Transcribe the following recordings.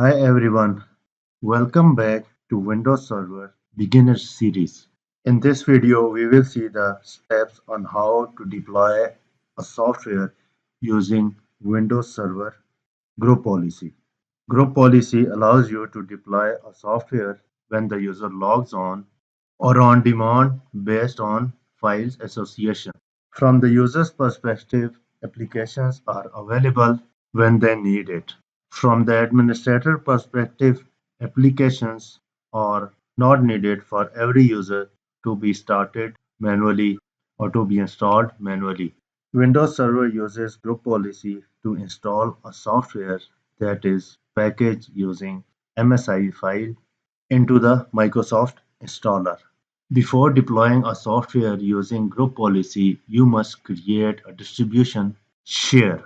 Hi everyone, welcome back to Windows Server Beginner Series. In this video, we will see the steps on how to deploy a software using Windows Server Group Policy. Group Policy allows you to deploy a software when the user logs on or on demand based on files association. From the user's perspective, applications are available when they need it. From the administrator perspective, applications are not needed for every user to be started manually or to be installed manually. Windows Server uses group policy to install a software that is packaged using MSI file into the Microsoft installer. Before deploying a software using group policy, you must create a distribution share.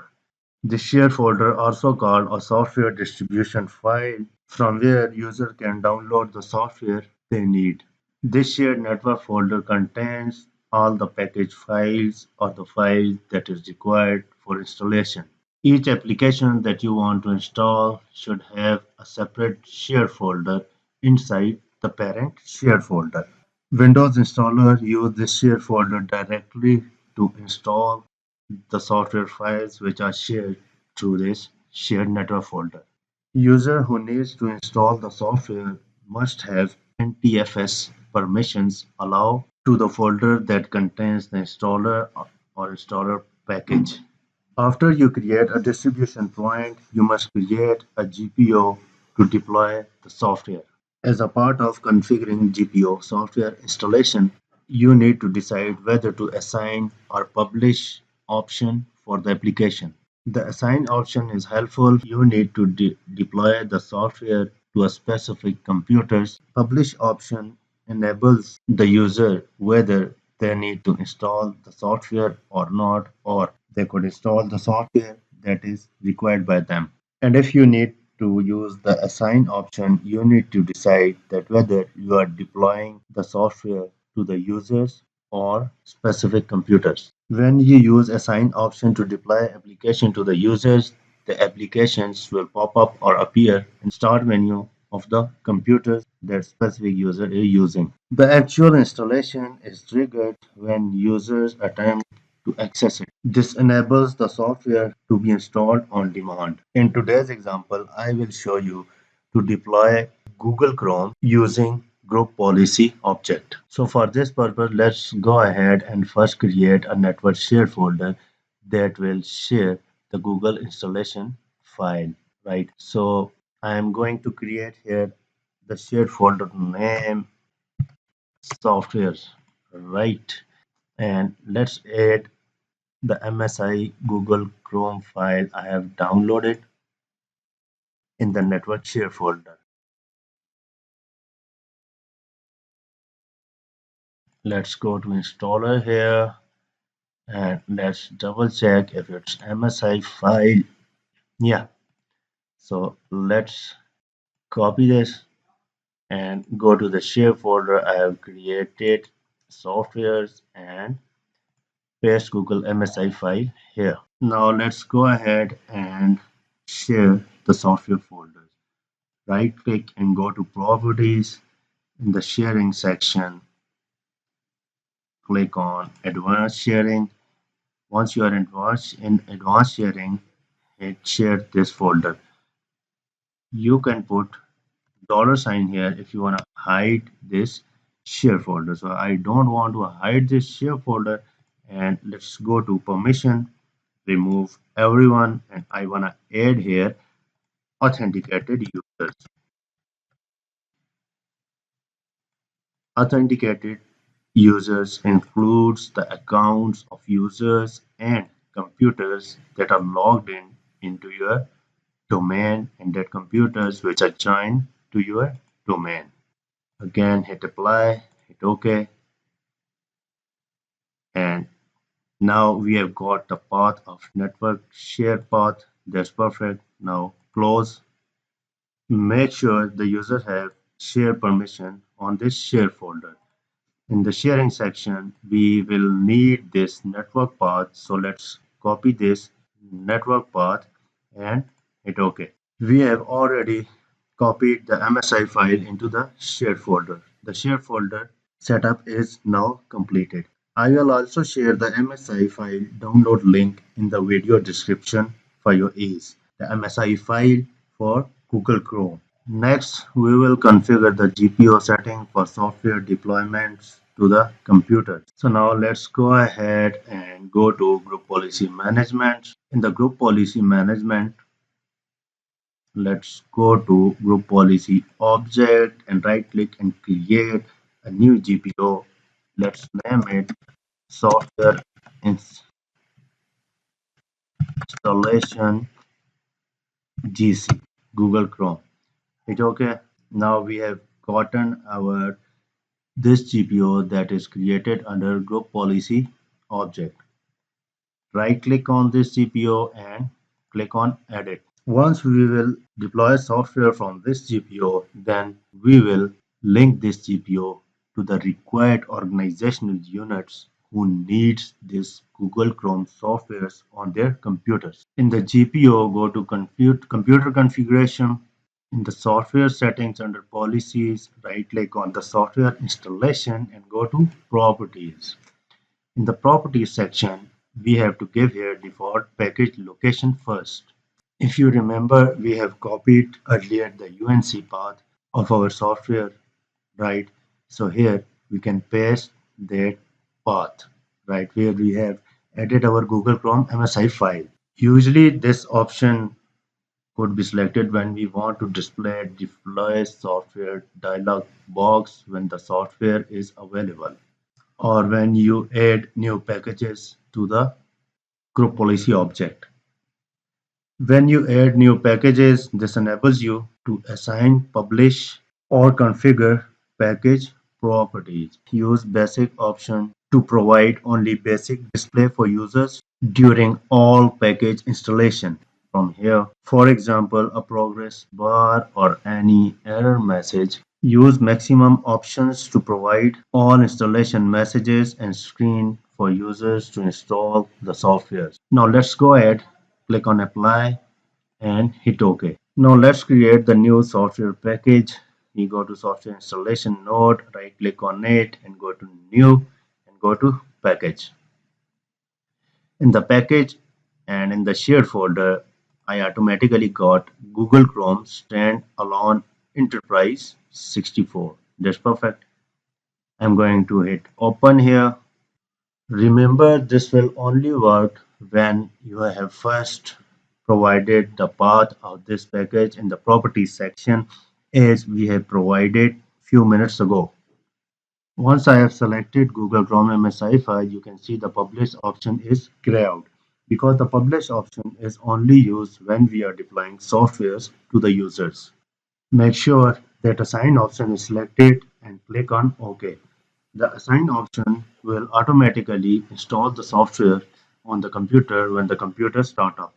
The share folder, also called a software distribution file, from where user can download the software they need. This shared network folder contains all the package files or the file that is required for installation. Each application that you want to install should have a separate share folder inside the parent share folder. Windows installer use this share folder directly to install the software files which are shared through this shared network folder. User who needs to install the software must have NTFS permissions allow to the folder that contains the installer or installer package. After you create a distribution point, you must create a GPO to deploy the software. As a part of configuring GPO software installation, you need to decide whether to assign or publish option for the application. The assign option is helpful. You need to deploy the software to a specific computers. Publish option enables the user whether they need to install the software or not, or they could install the software that is required by them. And if you need to use the assign option, you need to decide that whether you are deploying the software to the users or specific computers. When you use assign option to deploy application to the users, the applications will pop up or appear in start menu of the computer that specific user is using. The actual installation is triggered when users attempt to access it. This enables the software to be installed on demand. In today's example, I will show you to deploy Google Chrome using group policy object. So for this purpose, let's go ahead and first create a network share folder that will share the Google installation file, right? So I am going to create here the shared folder name software, right? And let's add the MSI Google Chrome file I have downloaded in the network share folder. Let's go to installer here and let's double check if it's MSI file. Yeah, so let's copy this and go to the share folder I have created softwares and paste Google MSI file here. Now let's go ahead and share the software folders. Right click and go to properties. In the sharing section, click on advanced sharing. Once you are in advanced sharing, hit share this folder. You can put $sign here if you want to hide this share folder. So I don't want to hide this share folder, and let's go to permission, remove everyone, and I want to add here authenticated users. Authenticated users includes the accounts of users and computers that are logged in into your domain and that computers which are joined to your domain. Again, hit apply, hit OK, and now we have got the path of network share path. That's perfect. Now close. Make sure the user have share permission on this share folder. In the sharing section, we will need this network path. So let's copy this network path and hit OK. We have already copied the MSI file into the shared folder. The shared folder setup is now completed. I will also share the MSI file download link in the video description for your ease. The MSI file for Google Chrome. Next, we will configure the GPO setting for software deployments to the computer. So now let's go ahead and go to Group Policy Management. In the Group Policy Management, let's go to Group Policy Object and right click and create a new GPO. Let's name it Software Installation GC Google Chrome. It's okay. Now we have gotten our this GPO that is created under Group Policy Object. Right click on this GPO and click on Edit. Once we will deploy software from this GPO, then we will link this GPO to the required organizational units who needs this Google Chrome softwares on their computers. In the GPO, go to computer configuration. In the software settings under policies, right click on the software installation and go to properties. In the properties section, we have to give here default package location first. If you remember, we have copied earlier the UNC path of our software, right? So here we can paste that path, right, where we have added our Google Chrome MSI file. Usually this option could be selected when we want to display deploy software dialog box when the software is available, or when you add new packages to the group policy object. When you add new packages, this enables you to assign, publish, or configure package properties. Use basic option to provide only basic display for users during all package installation. From here, for example, a progress bar or any error message. Use maximum options to provide all installation messages and screen for users to install the software. Now let's go ahead, click on apply and hit OK. Now let's create the new software package. We go to software installation node, right click on it and go to new and go to package. In the package and in the shared folder, I automatically got Google Chrome standalone enterprise 64. That's perfect. I'm going to hit open here. Remember, this will only work when you have first provided the path of this package in the properties section as we have provided few minutes ago. Once I have selected Google Chrome MSI file, you can see the publish option is grayed out because the publish option is only used when we are deploying softwares to the users. Make sure that assign option is selected and click on OK. The assign option will automatically install the software on the computer when the computer starts up.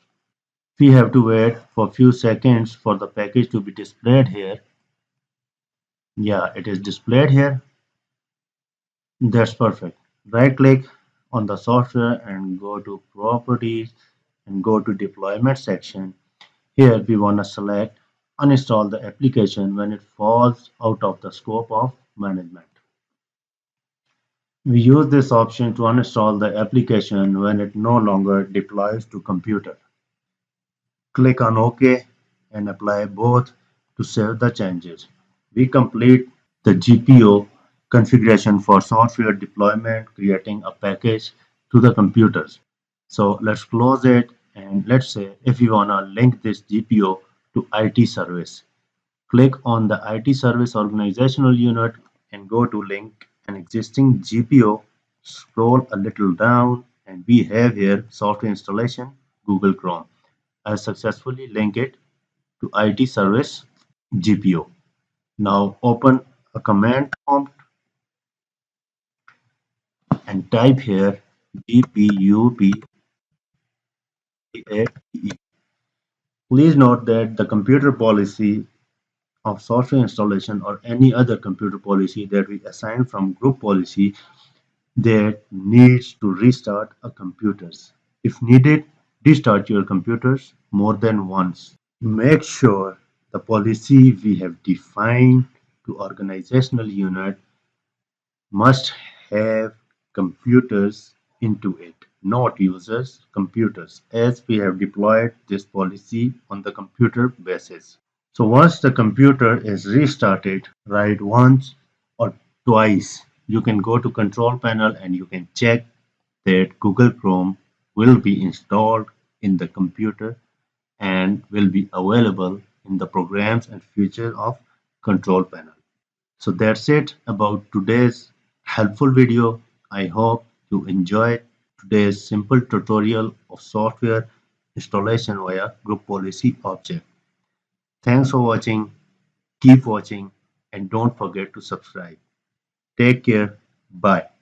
We have to wait for a few seconds for the package to be displayed here. Yeah, it is displayed here. That's perfect. Right click on the software and go to properties and go to deployment section. Here we want to select uninstall the application when it falls out of the scope of management. We use this option to uninstall the application when it no longer deploys to computer. Click on OK and apply both to save the changes. We complete the GPO configuration for software deployment, creating a package to the computers. So let's close it and let's say if you want to link this GPO to IT service. Click on the IT service organizational unit and go to link an existing GPO. Scroll a little down and we have here software installation Google Chrome. I successfully link it to IT service GPO. Now open a command prompt and type here GPUP. Please note that the computer policy of software installation or any other computer policy that we assign from group policy that needs to restart a computers. If needed, restart your computers more than once. Make sure The policy we have defined to organizational unit must have computers into it, not users, computers, as we have deployed this policy on the computer basis. So once the computer is restarted, right once or twice, you can go to control panel and you can check that Google Chrome will be installed in the computer and will be available in the programs and features of control panel. So that's it about today's helpful video. I hope you enjoyed today's simple tutorial of software installation via group policy object. Thanks for watching. Keep watching and don't forget to subscribe. Take care. Bye.